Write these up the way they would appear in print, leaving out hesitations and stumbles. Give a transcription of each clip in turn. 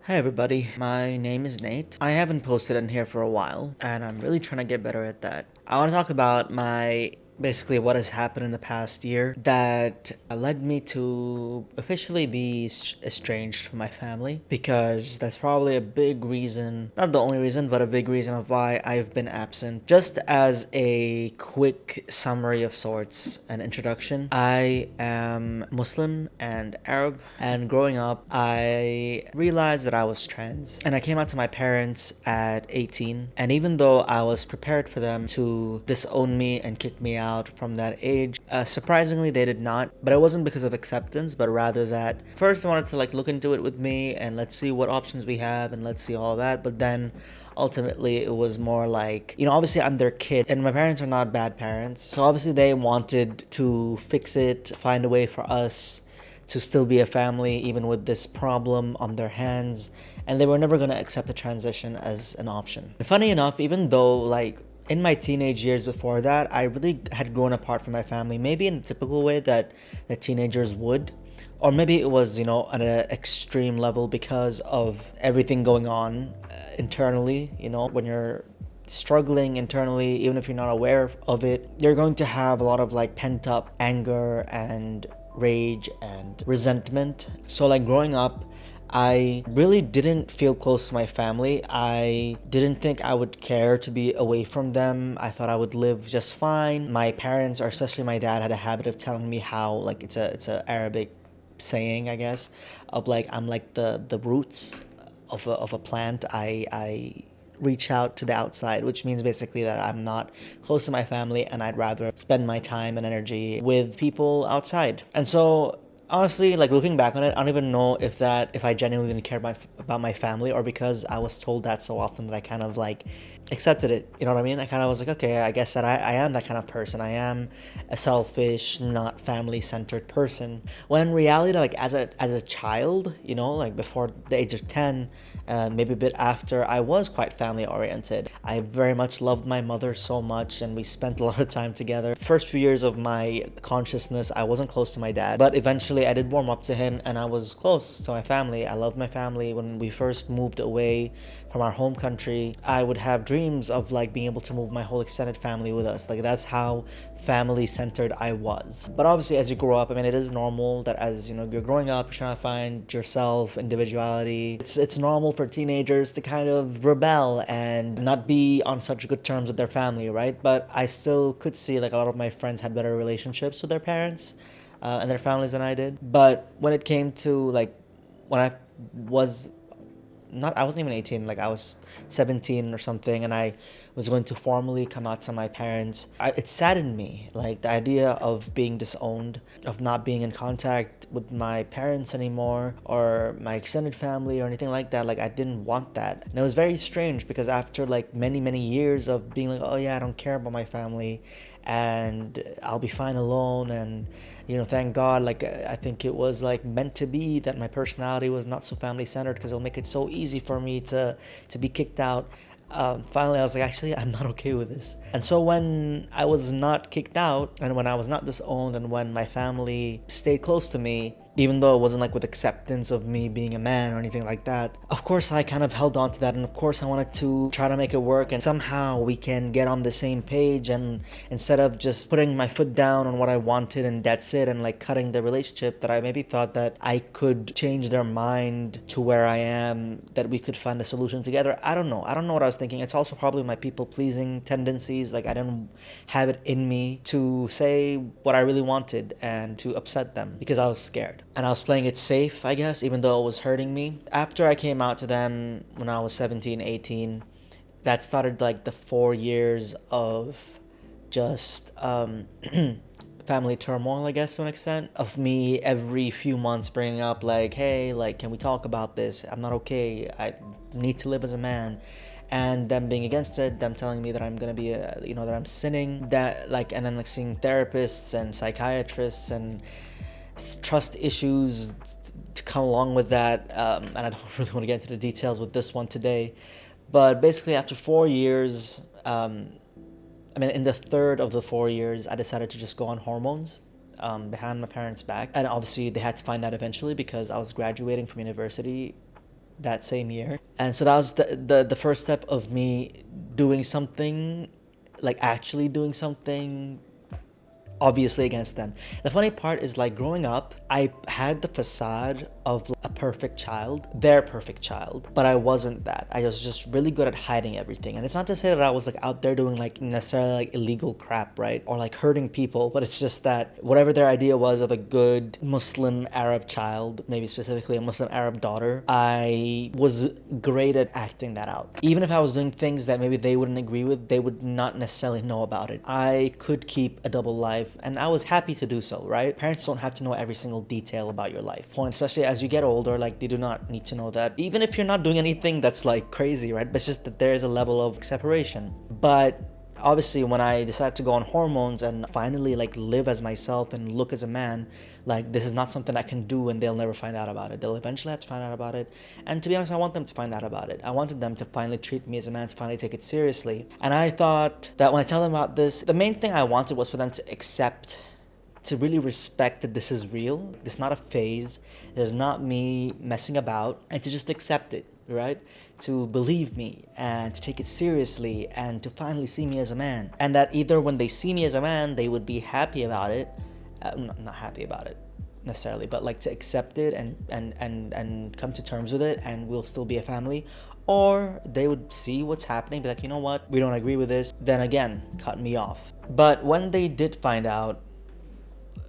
Hi everybody, my name is Nate. I haven't posted in here for a while, and I'm really trying to get better at that. I want to talk about basically what has happened in the past year that led me to officially be estranged from my family, because that's probably a big reason, not the only reason, but a big reason of why I've been absent. Just as a quick summary of sorts, an introduction, I am Muslim and Arab, and growing up, I realized that I was trans, and I came out to my parents at 18, and even though I was prepared for them to disown me and kick me out from that age, surprisingly they did not. But it wasn't because of acceptance, but rather that first they wanted to look into it with me and let's see what options we have and let's see all that. But then ultimately it was more like, obviously I'm their kid and my parents are not bad parents, so obviously they wanted to fix it, find a way for us to still be a family even with this problem on their hands, and they were never going to accept a transition as an option. And funny enough, even though in my teenage years before that, I really had grown apart from my family, maybe in the typical way that teenagers would, or maybe it was, at an extreme level because of everything going on internally. When you're struggling internally, even if you're not aware of it, you're going to have a lot of pent up anger and rage and resentment. So growing up, I really didn't feel close to my family. I didn't think I would care to be away from them. I thought I would live just fine. My parents, or especially my dad, had a habit of telling me how it's a Arabic saying, I guess, of I'm like the roots of a plant. I reach out to the outside, which means basically that I'm not close to my family and I'd rather spend my time and energy with people outside. And so honestly, looking back on it, I don't even know if I genuinely didn't care about my family, or because I was told that so often that I kind of accepted it. You know what I mean? I kind of was like, okay, I guess that I am that kind of person. I am a selfish, not family centered person. When in reality, as a child, before the age of 10, maybe a bit after, I was quite family oriented. I very much loved my mother so much, and we spent a lot of time together. First few years of my consciousness, I wasn't close to my dad, but eventually I did warm up to him and I was close to my family. I loved my family. When we first moved away from our home country, I would have dreams of being able to move my whole extended family with us. That's how family centered I was. But obviously, as you grow up, it is normal that as you're growing up, you're trying to find yourself, individuality. It's normal for teenagers to kind of rebel and not be on such good terms with their family, right? But I still could see a lot of my friends had better relationships with their parents and their families than I did. But when it came to when was I wasn't even 18, I was 17 or something, and I was going to formally come out to my parents. It saddened me, the idea of being disowned, of not being in contact with my parents anymore, or my extended family, or anything like that. I didn't want that. And it was very strange, because after many, many years of being oh yeah, I don't care about my family, and I'll be fine alone, and thank God, I think it was meant to be that my personality was not so family centered, because it'll make it so easy for me to be kicked out. Finally I was actually, I'm not okay with this. And so when I was not kicked out, and when I was not disowned, and when my family stayed close to me, even though it wasn't with acceptance of me being a man or anything like that, of course I kind of held on to that, and of course I wanted to try to make it work, and somehow we can get on the same page, and instead of just putting my foot down on what I wanted and that's it, and cutting the relationship, that I maybe thought that I could change their mind to where I am, that we could find a solution together. I don't know what I was thinking. It's also probably my people pleasing tendencies. I didn't have it in me to say what I really wanted and to upset them, because I was scared. And I was playing it safe, I guess, even though it was hurting me. After I came out to them when I was 17, 18, that started the 4 years of just family turmoil, I guess, to an extent, of me every few months bringing up hey, can we talk about this? I'm not okay. I need to live as a man. And them being against it, them telling me that I'm gonna be that I'm sinning, that and then seeing therapists and psychiatrists and trust issues to come along with that. And I don't really want to get into the details with this one today, but basically after 4 years, in the third of the 4 years, I decided to just go on hormones behind my parents' back. And obviously they had to find out eventually, because I was graduating from university that same year. And so that was the first step of me doing something, like actually doing something obviously against them. The funny part is, like, growing up, I had the facade of a perfect child, their perfect child, but I wasn't that. I was just really good at hiding everything. And it's not to say that I was like out there doing like necessarily like illegal crap, right? Or like hurting people, but it's just that whatever their idea was of a good Muslim Arab child, maybe specifically a Muslim Arab daughter, I was great at acting that out. Even if I was doing things that maybe they wouldn't agree with, they would not necessarily know about it. I could keep a double life, and I was happy to do so, right? Parents don't have to know every single detail about your life. And especially as you get older, like, they do not need to know that. Even if you're not doing anything that's like crazy, right? But it's just that there is a level of separation. But obviously when I decided to go on hormones and finally like live as myself and look as a man, like, this is not something I can do, and they'll never find out about it. They'll eventually have to find out about it. And to be honest, I want them to find out about it. I wanted them to finally treat me as a man, to finally take it seriously. And I thought that when I tell them about this, the main thing I wanted was for them to accept, to really respect that this is real. It's not a phase. It's not me messing about, and to just accept it, right? To believe me and to take it seriously and to finally see me as a man. And that either when they see me as a man, they would be happy about it. Not happy about it necessarily, but like to accept it and come to terms with it, and we'll still be a family. Or they would see what's happening, be like, you know what, we don't agree with this, then again, cut me off. But when they did find out,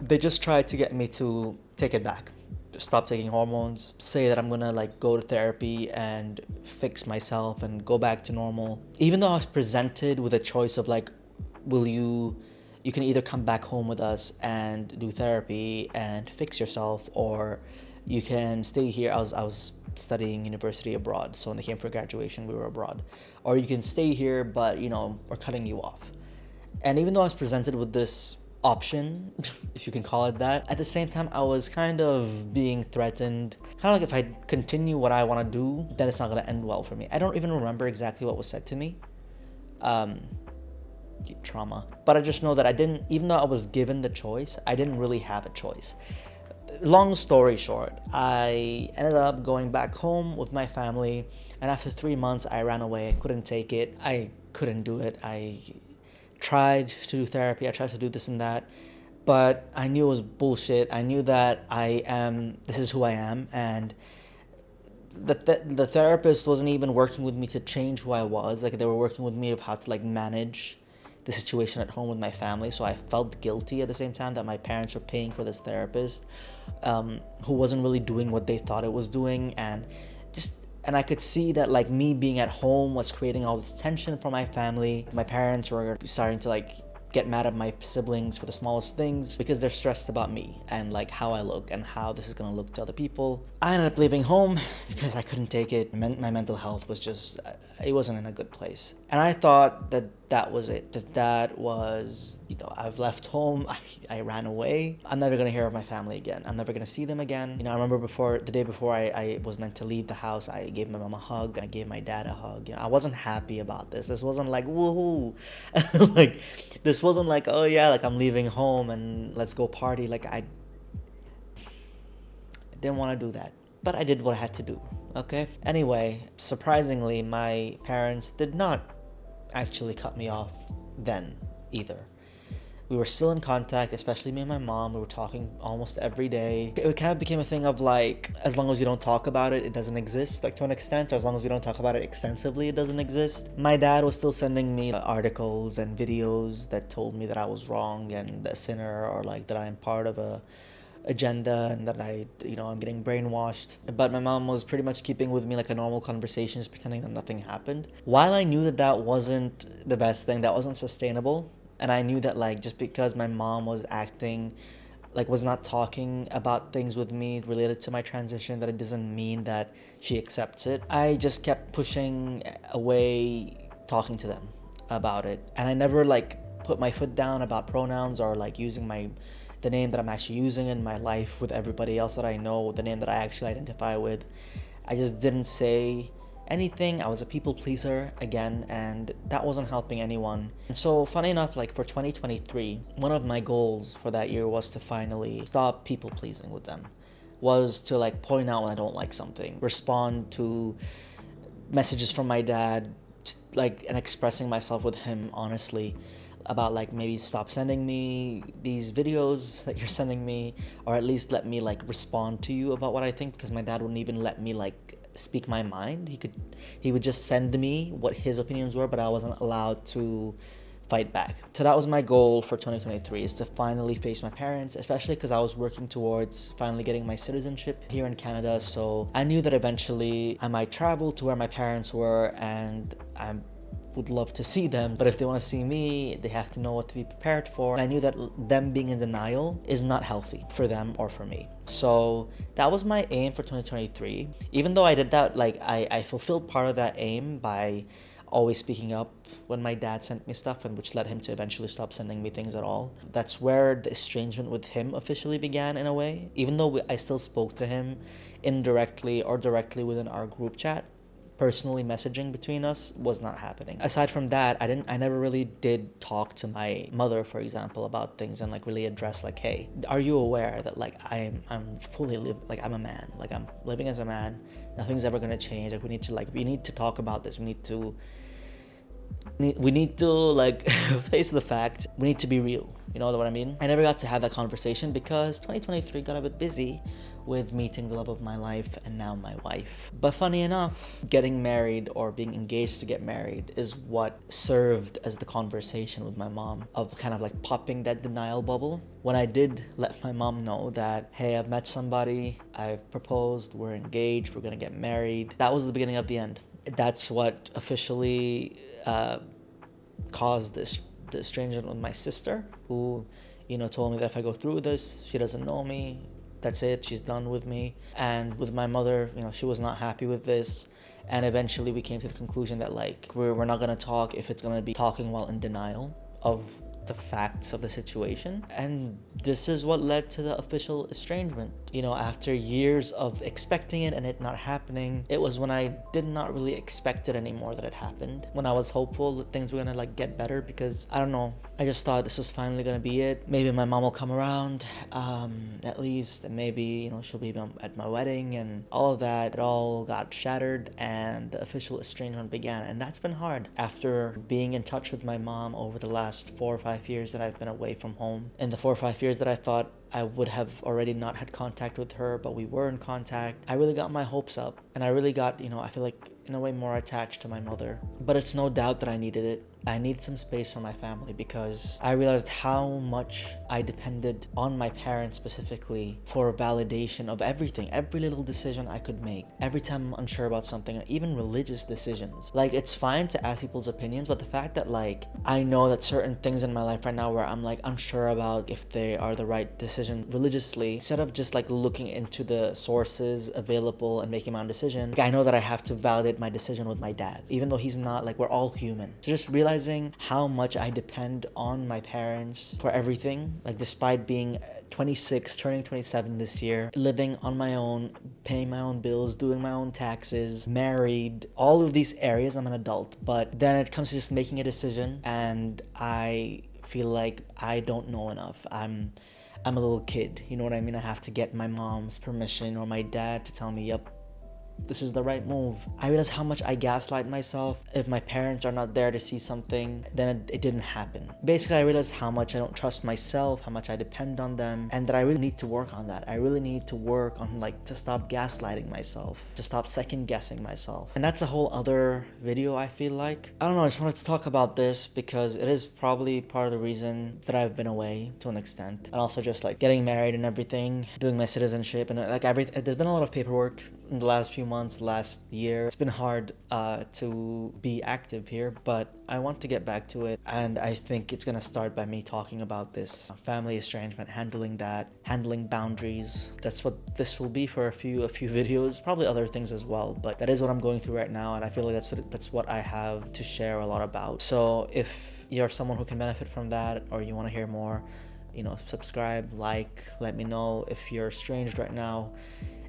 they just tried to get me to take it back, stop taking hormones, say that I'm gonna like go to therapy and fix myself and go back to normal. Even though I was presented with a choice of like, will you can either come back home with us and do therapy and fix yourself, or you can stay here. I was studying university abroad, so when they came for graduation, we were abroad. Or you can stay here, but we're cutting you off. And even though I was presented with this option, if you can call it that, at the same time, I was kind of being threatened. Kind of like, if I continue what I want to do, then it's not going to end well for me. I don't even remember exactly what was said to me. Trauma. But I just know that I didn't, even though I was given the choice, I didn't really have a choice. Long story short, I ended up going back home with my family, and after 3 months, I ran away. I couldn't take it. I couldn't do it. I tried to do therapy. I tried to do this and that, but I knew it was bullshit. I knew that this is who I am, and the therapist wasn't even working with me to change who I was. Like, they were working with me of how to like manage the situation at home with my family. So I felt guilty at the same time that my parents were paying for this therapist, who wasn't really doing what they thought it was doing. And I could see that like me being at home was creating all this tension for my family. My parents were starting to like get mad at my siblings for the smallest things because they're stressed about me and like how I look and how this is gonna look to other people. I ended up leaving home because I couldn't take it. My mental health was just, it wasn't in a good place. And I thought that was it. That was, I've left home. I ran away. I'm never gonna hear of my family again. I'm never gonna see them again. I remember the day before I was meant to leave the house, I gave my mom a hug. I gave my dad a hug. I wasn't happy about this. This wasn't like, woohoo. Like, this wasn't like, oh yeah, like I'm leaving home and let's go party. Like, I didn't want to do that, but I did what I had to do. Okay. Anyway, surprisingly, my parents did not actually cut me off then either. We were still in contact, especially me and my mom. We were talking almost every day. It kind of became a thing of like, as long as you don't talk about it, it doesn't exist. Like, to an extent, or as long as we don't talk about it extensively, it doesn't exist. My dad was still sending me articles and videos that told me that I was wrong and a sinner, or like that I'm part of a agenda and that I'm getting brainwashed. But my mom was pretty much keeping with me like a normal conversation, just pretending that nothing happened. While I knew that wasn't the best thing, that wasn't sustainable, and I knew that like just because my mom was acting like, was not talking about things with me related to my transition, that it doesn't mean that she accepts it. I just kept pushing away talking to them about it, and I never like put my foot down about pronouns or like using the name that I'm actually using in my life with everybody else that I know, the name that I actually identify with. I just didn't say anything. I was a people pleaser again, and that wasn't helping anyone. And so, funny enough, like for 2023, one of my goals for that year was to finally stop people pleasing with them, was to like point out when I don't like something, respond to messages from my dad, like, and expressing myself with him honestly about like maybe stop sending me these videos that you're sending me, or at least let me like respond to you about what I think, because my dad wouldn't even let me like speak my mind. He would just send me what his opinions were, but I wasn't allowed to fight back. So that was my goal for 2023, is to finally face my parents, especially because I was working towards finally getting my citizenship here in Canada. So I knew that eventually I might travel to where my parents were, and I would love to see them, but if they want to see me, they have to know what to be prepared for. And I knew that them being in denial is not healthy for them or for me. So that was my aim for 2023. Even though I did that, like I fulfilled part of that aim by always speaking up when my dad sent me stuff, and which led him to eventually stop sending me things at all. That's where the estrangement with him officially began, in a way. Even though I still spoke to him indirectly or directly within our group chat, personally messaging between us was not happening. Aside from that, I never really did talk to my mother, for example, about things and like really address like, hey, are you aware that like I'm fully like I'm a man, like I'm living as a man, nothing's ever gonna change, like we need to talk about this, we need to like face the fact, we need to be real, you know what I mean? I never got to have that conversation because 2023 got a bit busy with meeting the love of my life and now my wife. But funny enough, getting married or being engaged to get married is what served as the conversation with my mom, of kind of like popping that denial bubble. When I did let my mom know that, hey, I've met somebody, I've proposed, we're engaged, we're gonna get married, that was the beginning of the end. That's what officially caused this the estrangement with my sister, who, you know, told me that if I go through this, she doesn't know me, that's it, she's done with me. And with my mother, you know, she was not happy with this, and eventually we came to the conclusion that like we're not gonna talk if it's gonna be talking while in denial of the facts of the situation. And this is what led to the official estrangement. You know, after years of expecting it and it not happening, it was when I did not really expect it anymore that it happened, when I was hopeful that things were gonna like get better, because I don't know, I just thought this was finally gonna be it. Maybe my mom will come around, at least, and maybe, you know, she'll be at my wedding, and all of that. It all got shattered and the official estrangement began, and that's been hard. After being in touch with my mom over the last 4 or 5 years that I've been away from home, and the 4 or 5 years that I thought I would have already not had contact with her, but we were in contact, I really got my hopes up, and I really got, you know, I feel like in a way more attached to my mother. But it's no doubt that I needed it. I need some space for my family, because I realized how much I depended on my parents specifically for validation of everything, every little decision I could make, every time I'm unsure about something, even religious decisions. Like, it's fine to ask people's opinions, but the fact that like I know that certain things in my life right now where I'm like unsure about if they are the right decision religiously, instead of just like looking into the sources available and making my own decision, like, I know that I have to validate my decision with my dad, even though he's not, like, we're all human. So just realizing how much I depend on my parents for everything, like despite being 26, turning 27 this year, living on my own, paying my own bills, doing my own taxes, married, all of these areas, I'm an adult. But then it comes to just making a decision, and I feel like I don't know enough. I'm a little kid, you know what I mean? I have to get my mom's permission or my dad to tell me, yep, this is the right move. I realize how much I gaslight myself. If my parents are not there to see something, then it didn't happen. Basically, I realize how much I don't trust myself, how much I depend on them, and that I really need to work on that. I really need to work on, like, to stop gaslighting myself, to stop second guessing myself. And that's a whole other video, I feel like. I don't know, I just wanted to talk about this because it is probably part of the reason that I've been away to an extent. And also just like getting married and everything, doing my citizenship, and like there's been a lot of paperwork in the last few months, last year. It's been hard to be active here, but I want to get back to it, and I think it's gonna start by me talking about this family estrangement, handling that, handling boundaries. That's what this will be for a few videos, probably other things as well, but that is what I'm going through right now, and I feel like that's what I have to share a lot about. So if you're someone who can benefit from that, or you want to hear more, you know, subscribe, like, let me know. If you're estranged right now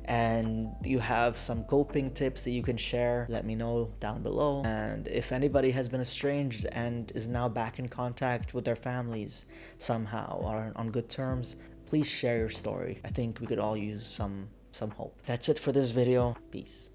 and you have some coping tips that you can share, let me know down below. And if anybody has been estranged and is now back in contact with their families somehow or on good terms, please share your story. I think we could all use some some hope. That's it for this video. Peace.